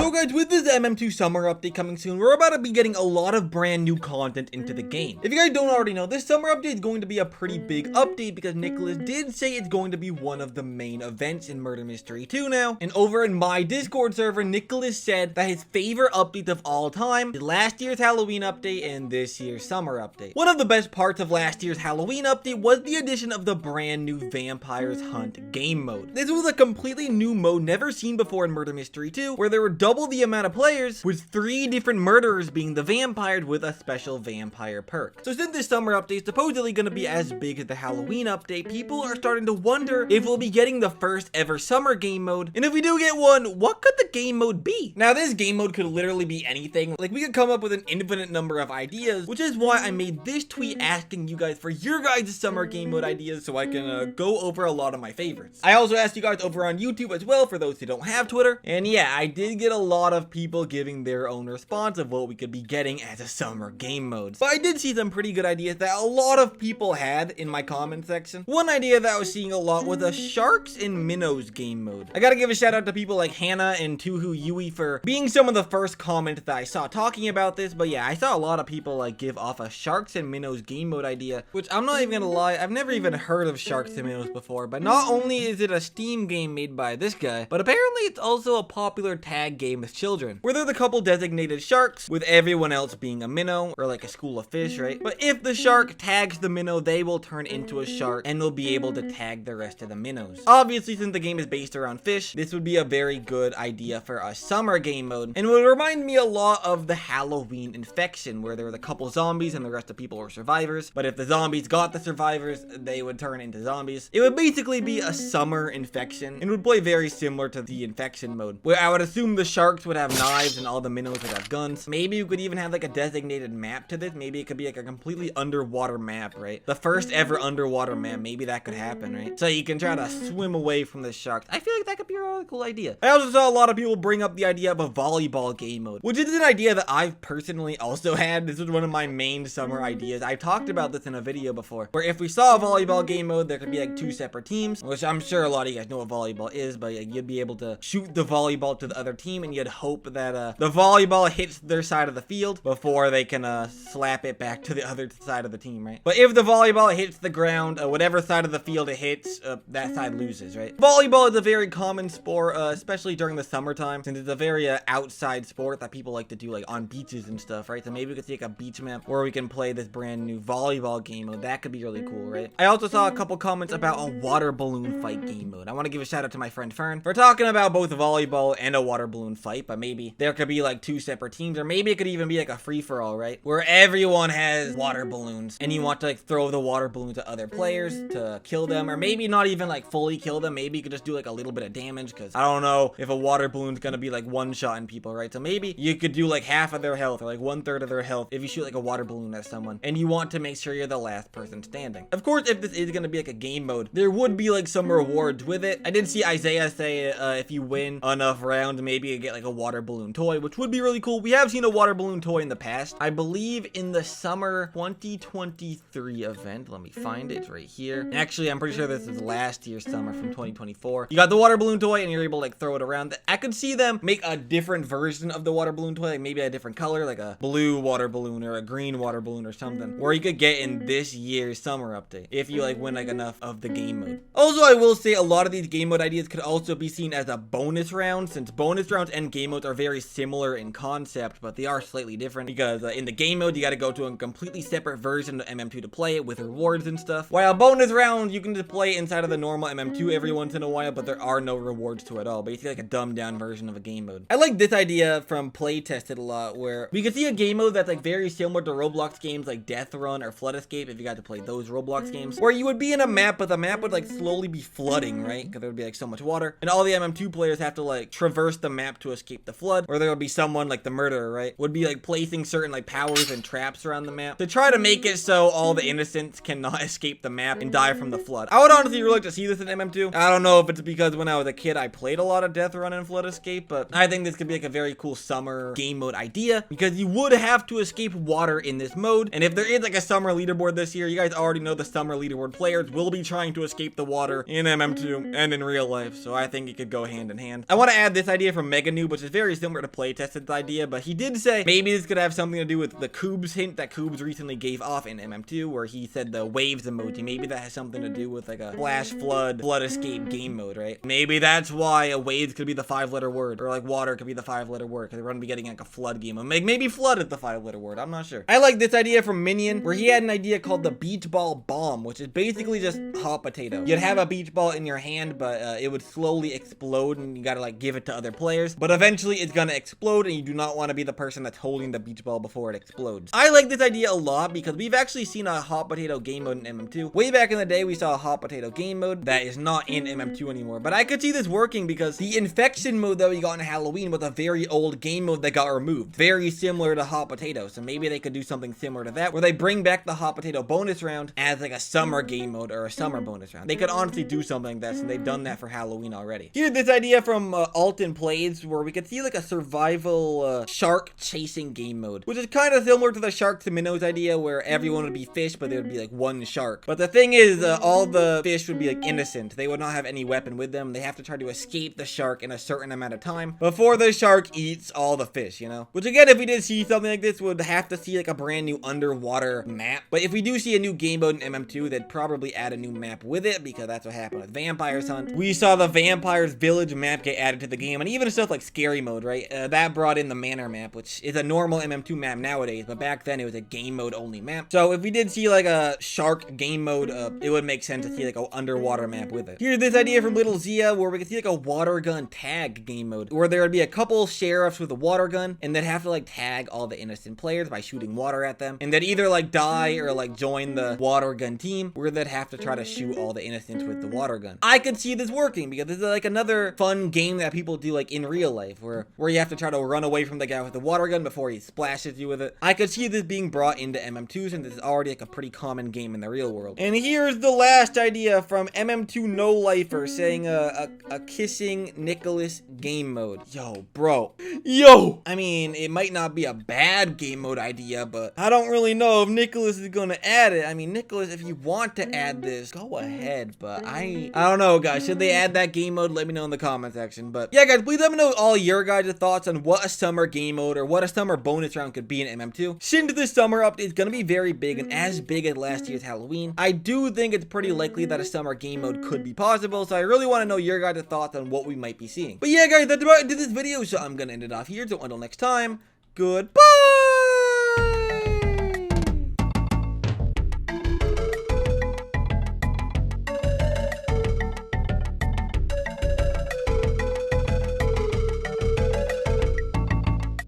So guys, with this MM2 summer update coming soon, we're about to be getting a lot of brand new content into the game. If you guys don't already know, this summer update is going to be a pretty big update because Nicholas did say it's going to be one of the main events in Murder Mystery 2 now. And over in my Discord server, Nicholas said that his favorite updates of all time is last year's Halloween update and this year's summer update. One of the best parts of last year's Halloween update was the addition of the brand new Vampires Hunt game mode. This was a completely new mode never seen before in Murder Mystery 2, where there were double the amount of players, with 3 different murderers being the vampires with a special vampire perk. So since this summer update is supposedly going to be as big as the Halloween update, people are starting to wonder if we'll be getting the first ever summer game mode, and if we do get one, what could the game mode be? Now this game mode could literally be anything. Like, we could come up with an infinite number of ideas, which is why I made this tweet asking you guys for your guys' summer game mode ideas so I can go over a lot of my favorites. I also asked you guys over on YouTube as well for those who don't have Twitter, and yeah, I did get a lot of people giving their own response of what we could be getting as a summer game mode. But I did see some pretty good ideas that a lot of people had in my comment section. One idea that I was seeing a lot was a sharks and minnows game mode. I gotta give a shout out to people like Hannah and Tuhu Yui for being some of the first comments that I saw talking about this. But yeah, I saw a lot of people like give off a sharks and minnows game mode idea, which I'm not even gonna lie, I've never even heard of sharks and minnows before. But not only is it a Steam game made by this guy, but apparently it's also a popular tag game with children, where they're the couple designated sharks with everyone else being a minnow or like a school of fish, right? But if the shark tags the minnow, they will turn into a shark and will be able to tag the rest of the minnows. Obviously, since the game is based around fish, this would be a very good idea for a summer game mode, and would remind me a lot of the Halloween infection, where there were the couple zombies and the rest of people were survivors. But if the zombies got the survivors, they would turn into zombies. It would basically be a summer infection and would play very similar to the infection mode, where I would assume the sharks would have knives and all the minnows would have guns. Maybe you could even have like a designated map to this. Maybe it could be like a completely underwater map, right? The first ever underwater map. Maybe that could happen, right? So you can try to swim away from the sharks. I feel like that could be a really cool idea. I also saw a lot of people bring up the idea of a volleyball game mode, which is an idea that I've personally also had. This was one of my main summer ideas. I've talked about this in a video before, where if we saw a volleyball game mode, there could be like 2 separate teams, which I'm sure a lot of you guys know what volleyball is, but you'd be able to shoot the volleyball to the other team, and you'd hope that the volleyball hits their side of the field before they can slap it back to the other side of the team, right? But if the volleyball hits the ground, whatever side of the field it hits, that side loses, right? Volleyball is a very common sport, especially during the summertime, since it's a very outside sport that people like to do like on beaches and stuff, right? So maybe we could take a beach map where we can play this brand new volleyball game mode. That could be really cool, right? I also saw a couple comments about a water balloon fight game mode. I want to give a shout out to my friend Fern for talking about both volleyball and a water balloon fight, but maybe there could be like 2 separate teams, or maybe it could even be like a free-for-all, right? Where everyone has water balloons and you want to like throw the water balloons at other players to kill them, or maybe not even like fully kill them. Maybe you could just do like a little bit of damage, because I don't know if a water balloon's gonna be like one-shotting people, right? So maybe you could do like half of their health or like 1/3 of their health if you shoot like a water balloon at someone and you want to make sure you're the last person standing. Of course, if this is gonna be like a game mode, there would be like some rewards with it. I did see Isaiah say if you win enough rounds, maybe you get like a water balloon toy, which would be really cool. We have seen a water balloon toy in the past, I believe in the summer 2023 event. Let me find it. It's right here. Actually, I'm pretty sure this is last year's summer from 2024. You got the water balloon toy and you're able to like throw it around. I could see them make a different version of the water balloon toy, like maybe a different color, like a blue water balloon or a green water balloon or something, where you could get in this year's summer update if you like win like enough of the game mode. Also, I will say a lot of these game mode ideas could also be seen as a bonus round, since bonus rounds and game modes are very similar in concept, but they are slightly different, because in the game mode you got to go to a completely separate version of MM2 to play it with rewards and stuff, while bonus rounds you can just play inside of the normal MM2 every once in a while, but there are no rewards to it at all. Basically like a dumbed down version of a game mode. I like this idea from Playtested a lot, where we could see a game mode that's like very similar to Roblox games like Death Run or Flood Escape, if you got to play those Roblox games, where you would be in a map, but the map would like slowly be flooding, right? Because there would be like so much water, and all the MM2 players have to like traverse the map to escape the flood, or there would be someone like the murderer, right? Would be like placing certain like powers and traps around the map to try to make it so all the innocents cannot escape the map and die from the flood. I would honestly really like to see this in MM2. I don't know if it's because when I was a kid I played a lot of Death Run and Flood Escape, but I think this could be like a very cool summer game mode idea, because you would have to escape water in this mode, and if there is like a summer leaderboard this year, you guys already know the summer leaderboard players will be trying to escape the water in MM2 and in real life, so I think it could go hand in hand. I want to add this idea from Megan noob, which is very similar to playtested's idea, but he did say maybe this could have something to do with the Colbe's hint that Colbe's recently gave off in MM2, where he said the waves emoji. Maybe that has something to do with like a flash flood escape game mode, right? Maybe that's why a waves could be the 5-letter word, or like water could be the 5-letter word, because we're gonna be getting like a flood game mode. Maybe flood is the 5-letter word. I'm not sure. I like this idea from Minion, where he had an idea called the beach ball bomb, which is basically just hot potato. You'd have a beach ball in your hand, but it would slowly explode, and you gotta like give it to other players. But eventually, it's gonna explode, and you do not want to be the person that's holding the beach ball before it explodes. I like this idea a lot because we've actually seen a hot potato game mode in MM2. Way back in the day, we saw a hot potato game mode that is not in MM2 anymore. But I could see this working because the infection mode that we got in Halloween was a very old game mode that got removed. Very similar to hot potato. So maybe they could do something similar to that, where they bring back the hot potato bonus round as like a summer game mode or a summer bonus round. They could honestly do something like that, and they've done that for Halloween already. Here's this idea from Alton Plays, where we could see like a survival shark chasing game mode, which is kind of similar to the Sharks and Minnows idea, where everyone would be fish, but there would be like one shark. But the thing is, all the fish would be like innocent. They would not have any weapon with them. They have to try to escape the shark in a certain amount of time before the shark eats all the fish, you know? Which again, if we did see something like this, would have to see like a brand new underwater map. But if we do see a new game mode in MM2, they'd probably add a new map with it, because that's what happened with Vampires Hunt. We saw the Vampires Village map get added to the game, and even stuff like Scary Mode, right? That brought in the Manor map, which is a normal MM2 map nowadays, but back then it was a game mode only map. So if we did see like a shark game mode, it would make sense to see like an underwater map with it. Here's this idea from Little Zia, where we could see like a water gun tag game mode, where there would be a couple sheriffs with a water gun, and they'd have to like tag all the innocent players by shooting water at them, and they'd either like die or like join the water gun team, where they'd have to try to shoot all the innocents with the water gun. I could see this working because this is like another fun game that people do like in real life, where you have to try to run away from the guy with the water gun before he splashes you with it. I could see this being brought into MM2, since this is already like a pretty common game in the real world. And here's the last idea from MM2 No Lifer, saying a kissing Nicholas game mode. Yo, bro. Yo! I mean, it might not be a bad game mode idea, but I don't really know if Nicholas is gonna add it. I mean, Nicholas, if you want to add this, go ahead, but I don't know, guys. Should they add that game mode? Let me know in the comment section. But yeah, guys, please let me know all your guys' thoughts on what a summer game mode or what a summer bonus round could be in MM2. Since this summer update is gonna be very big and as big as last year's Halloween, I do think it's pretty likely that a summer game mode could be possible, so I really want to know your guys' thoughts on what we might be seeing. But yeah, guys, that's about it to this video, so I'm gonna end it off here. So until next time, goodbye!